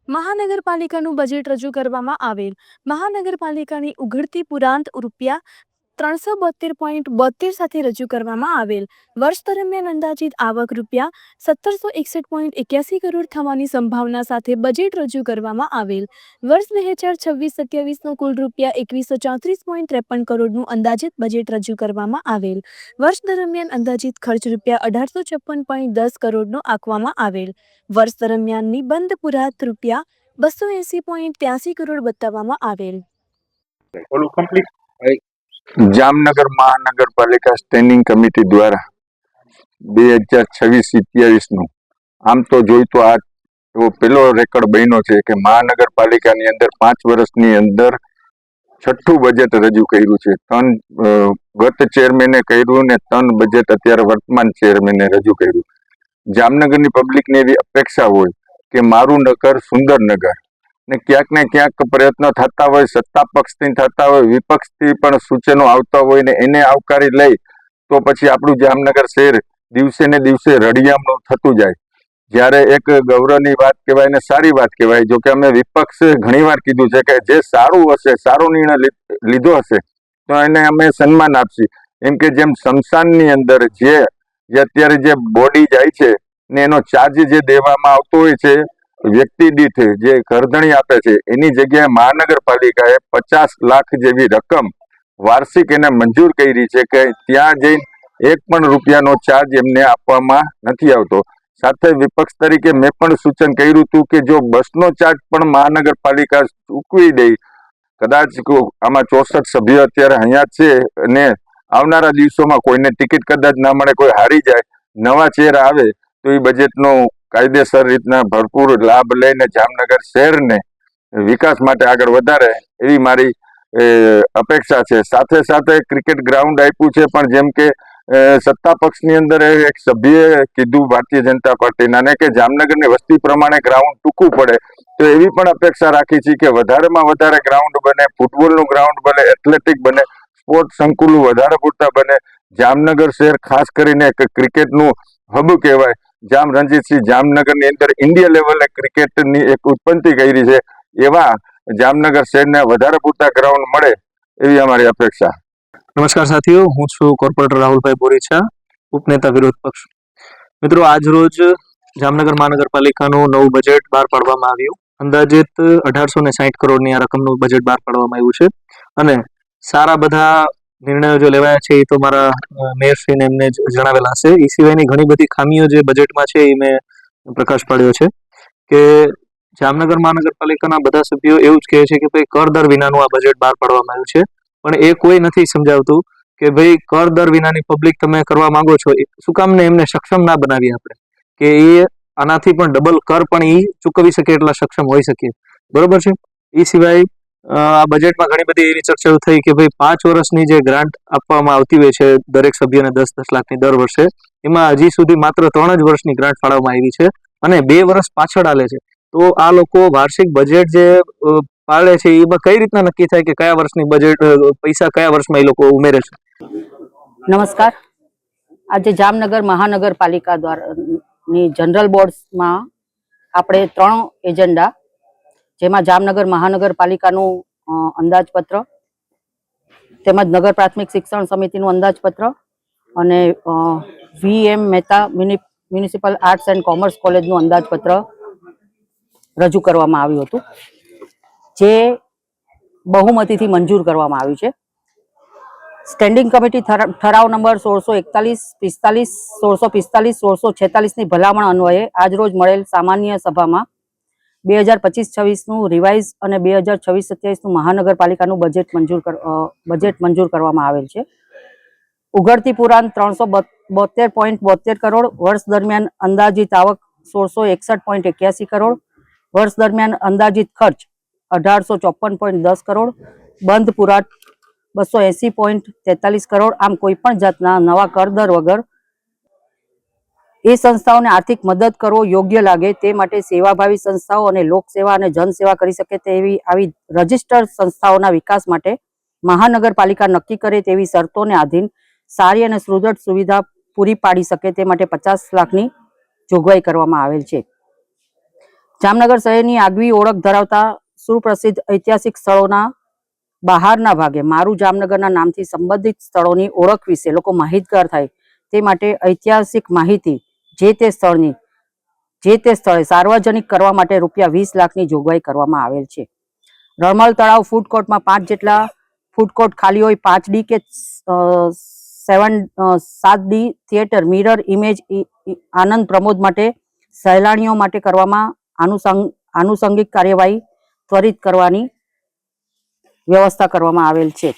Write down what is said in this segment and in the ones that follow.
મહાનગરપાલિકાનું budget રજૂ કરવામાં આવેલ. મહાનગરપાલિકાની ઉઘડતી પુરાંત રૂપિયા 372.72 સાથે રજૂ કરવામાં આવેલ. વર્ષ દરમિયાન અંદાજિત આવક રૂપિયા 1761.81 કરોડ થવાની સંભાવના સાથે બજેટ રજૂ કરવામાં આવેલ. વર્ષ 2026-27નો કુલ રૂપિયા 2134.53 કરોડનું અંદાજિત બજેટ રજૂ કરવામાં આવેલ. વર્ષ દરમિયાન અંદાજિત ખર્ચ રૂપિયા 1856.10 કરોડનો આંકવામાં આવેલ. વર્ષ દરમિયાનની બંધ પુરાંત રૂપિયા 280.83 કરોડ બતાવવામાં આવેલ. જામનગર મહાનગરપાલિકા સ્ટેન્ડિંગ કમિટી દ્વારા 2026-27નું આમ તો જોઈ તો આ એવો પહેલો રેકોર્ડ બન્યો છે કે મહાનગરપાલિકાની અંદર 5 વર્ષની અંદર છઠ્ઠું બજેટ રજૂ કર્યું છે. 3 ગત ચેરમેને કર્યું ને 3 બજેટ અત્યારે વર્તમાન ચેરમેને રજૂ કર્યું. જામનગરની પબ્લિકને એવી અપેક્ષા હોય કે મારું નગર સુંદર નગર, ને ક્યાંક પ્રયત્નો થતા હોય, સત્તા પક્ષથી થતા હોય, વિપક્ષથી પણ સૂચનો આવતા હોય ને એને આવકારી લઈ તો પછી આપણું જામનગર શહેર દિવસે ને દિવસે રળિયામણું થતું જાય. જ્યારે એક ગૌરવની વાત કહેવાય ને સારી વાત કહેવાય. જો કે અમે વિપક્ષ ઘણીવાર કીધું છે કે જે સારું હશે, સારો નિર્ણય લીધો હશે તો એને અમે સન્માન આપશી. એમ કે જેમ સ્મશાનની અંદર જે અત્યારે જે બોડી જાય છે ને એનો ચાર્જ જે દેવામાં આવતો હોય છે વ્યક્તિ દીઠ જે કરધણી આપે છે, એની જગ્યાએ મહાનગરપાલિકાએ 50 લાખ જેવી રકમ વાર્ષિક એને મંજૂર કરી છે કે ત્યાં જઈને એક પણ રૂપિયાનો ચાર્જ એમને આપવામાં નથી આવતો. સાથે વિપક્ષ તરીકે મેં પણ સૂચન કર્યું હતું કે જો બસનો ચાર્જ પણ મહાનગરપાલિકા ચૂકવી દે, કદાચ આમાં 64 સભ્યો અત્યારે અહીંયા છે અને આવનારા દિવસોમાં કોઈને ટિકિટ કદાચ ના મળે, કોઈ હારી જાય, નવા ચહેરા આવે તો એ બજેટનો કાયદેસર રીતના ભરપૂર લાભ લઈને જામનગર શહેરને વિકાસ માટે આગળ વધારે એવી મારી અપેક્ષા છે. સાથે સાથે ક્રિકેટ ગ્રાઉન્ડ આપ્યું છે, પણ જેમ કે સત્તા પક્ષની અંદર એક સભ્યએ કીધું ભારતીય જનતા પાર્ટીના ને કે જામનગરની વસ્તી પ્રમાણે ગ્રાઉન્ડ ટૂંકું પડે, તો એવી પણ અપેક્ષા રાખી છે કે વધારેમાં વધારે ગ્રાઉન્ડ બને, ફૂટબોલનું ગ્રાઉન્ડ બને, એથ્લેટિક બને, સ્પોર્ટ સંકુલો વધારે પૂરતા બને. જામનગર શહેર ખાસ કરીને એક ક્રિકેટનું હબ કહેવાય. જામ રણજીતસિંહ જામનગરની અંદર ઇન્ડિયા લેવલે ક્રિકેટની એક ઉત્પત્તિ કરી છે. એવા જામનગર શહેરને વધારે પૂરતા ગ્રાઉન્ડ મળે એવી અમારી અપેક્ષા. નમસ્કાર સાથીઓ, હું છું કોર્પોરેટર રાહુલભાઈ બોરીચા, ઉપનેતા વિરોધ પક્ષ. મિત્રો, આજ રોજ જામનગર મહાનગરપાલિકાનું નવું બજેટ બહાર પાડવામાં આવ્યું. અંદાજિત 1860 કરોડની આ રકમનું બજેટ બહાર પાડવામાં આવ્યું છે અને સારા બધા નિર્ણયો જે લેવાયા છે એ તો મારા મેયરશ્રીને એમને જણાવેલા હશે. એ સિવાયની ઘણી બધી ખામીઓ જે બજેટમાં છે એ મેં પ્રકાશ પાડ્યો છે કે જામનગર મહાનગરપાલિકાના બધા સભ્યો એવું જ કહે છે કે ભાઈ કર દર વિનાનું આ બજેટ બહાર પાડવામાં આવ્યું છે, પણ એ કોઈ નથી સમજાવતું કે ભાઈ કર દર વિનાની પબ્લિક તમે કરવા માંગો છો, શું કામ ને એમને સક્ષમ ના બનાવીએ આપણે કે એ આનાથી પણ ડબલ કર પણ એ ચૂકવી શકે એટલા સક્ષમ હોઈ શકે, બરોબર છે. એ સિવાય આ બજેટમાં ઘણી બધી એવી ચર્ચાઓ થઈ કે ભાઈ 5 વર્ષની જે ગ્રાન્ટ આપવામાં આવતી હોય છે દરેક સભ્યને 10-10 લાખની દર વર્ષે, એમાં હજી સુધી માત્ર 3 જ વર્ષની ગ્રાન્ટ ફાળવવામાં આવી છે અને 2 વર્ષ પાછળ આલે છે. તો આ લોકો વાર્ષિક બજેટ જે પાડે છે એમાં કઈ રીતના નક્કી થાય કે કયા વર્ષની બજેટ પૈસા કયા વર્ષમાં એ લોકો ઉમેરે છે? નમસ્કાર. આજે જામનગર મહાનગરપાલિકા દ્વારાની જનરલ બોર્ડમાં આપણે 3 એજન્ડા, જેમાં જામનગર મહાનગરપાલિકાનું અંદાજપત્ર, તેમજ નગર પ્રાથમિક શિક્ષણ સમિતિનું અંદાજપત્ર અને VM Mehta municipal arts and commerce કોલેજનું અંદાજપત્ર રજૂ કરવામાં આવ્યું હતું, જે બહુમતીથી મંજૂર કરવામાં આવ્યું છે. સ્ટેન્ડિંગ કમિટી ઠરાવ નંબર 1641, 1645, 1646ની ભલામણ અન્વયે આજરોજ મળેલ સામાન્ય સભામાં 2025-26નું રિવાઇઝ અને 2026-27નું મહાનગરપાલિકાનું બજેટ મંજૂર કરવામાં આવેલ છે. ઉઘડતી પુરાંત 372.72 કરોડ, વર્ષ દરમિયાન અંદાજિત આવક 1661.81 કરોડ, વર્ષ દરમિયાન અંદાજિત ખર્ચ 1854.10 કરોડ, બંધ પુરાંત 280.43 કરોડ. આમ કોઈ પણ જાતના નવા કરદર વગર એ સંસ્થાઓને આર્થિક મદદ કરવો યોગ્ય લાગે તે માટે સેવાભાવી સંસ્થાઓ અને લોકસેવા અને જનસેવા કરી શકે તેવી આવી રજિસ્ટર્ડ સંસ્થાઓના વિકાસ માટે મહાનગરપાલિકા નક્કી કરે તેવી શરતોને આધીન સારી અને સુદૃઢ સુવિધા પૂરી પાડી શકે તે માટે 50 લાખની જોગવાઈ કરવામાં આવેલ છે. જામનગર શહેરની આગવી ઓળખ ધરાવતા સુપ્રસિદ્ધ ઐતિહાસિક સ્થળોના બહારના ભાગે મારું જામનગરના નામથી સંબંધિત સ્થળોની ઓળખ વિશે લોકો માહિતગાર થાય તે માટે ઐતિહાસિક માહિતી જે તે સ્થળે સાર્વજનિક કરવા માટે ₹20 લાખની જોગવાઈ કરવામાં આવેલ છે. રણમલ તળાવ ફૂડ કોર્ટમાં 5 જેટલા ફૂડ કોર્ટ ખાલી હોય. 5D કે 7D થિયેટર મિરર ઇમેજ આનંદ પ્રમોદ માટે સહેલાણીઓ માટે કરવામાં આનુષંગિક કાર્યવાહી ત્વરિત કરવાની વ્યવસ્થા કરવામાં આવેલ છે.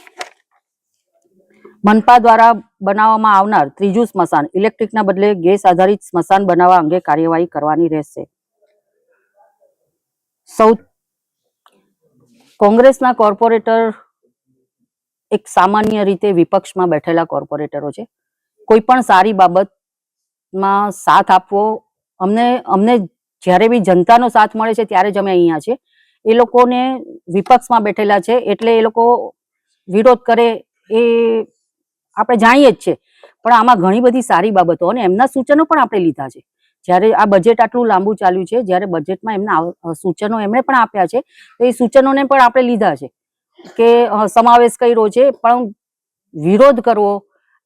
મનપા દ્વારા બનાવવામાં આવનાર ત્રીજું સ્મશાન ઇલેક્ટ્રિકના બદલે ગેસ આધારિત સ્મશાન બનાવવા અંગે કાર્યવાહી કરવાની રહેશે. કોંગ્રેસના કોર્પોરેટર એક સામાન્ય રીતે વિપક્ષમાં બેઠેલા કોર્પોરેટરો છે. કોઈ પણ સારી બાબતમાં સાથ આપવો, અમને જ્યારે બી જનતાનો સાથ મળે છે ત્યારે જ અમે અહીંયા છે. એ લોકોને વિપક્ષમાં બેઠેલા છે એટલે એ લોકો વિરોધ કરે એ આપણે જાણીએ જ છે. પણ આમાં ઘણી બધી સારી બાબતો અને એમના સૂચનો પણ આપણે લીધા છે. જ્યારે આ બજેટ આટલું લાંબુ ચાલ્યું છે, જ્યારે બજેટમાં એમના સૂચનો એમણે પણ આપ્યા છે, તો એ સૂચનોને પણ આપણે લીધા છે કે સમાવેશ કર્યો છે. પણ વિરોધ કરવો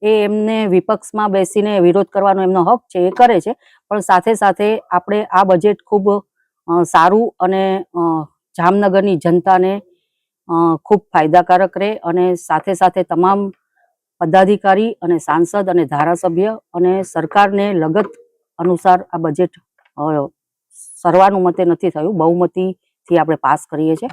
એ એમને વિપક્ષમાં બેસીને વિરોધ કરવાનો એમનો હક છે, એ કરે છે. પણ સાથે સાથે આપણે આ બજેટ ખૂબ સારું અને જામનગરની જનતાને ખૂબ ફાયદાકારક રહે અને સાથે સાથે તમામ પદાધિકારી અને સાંસદ અને ધારાસભ્ય અને સરકારને લગત અનુસાર આ બજેટ સર્વાનુમતે નથી થયું, બહુમતીથી આપણે પાસ કરીએ છીએ.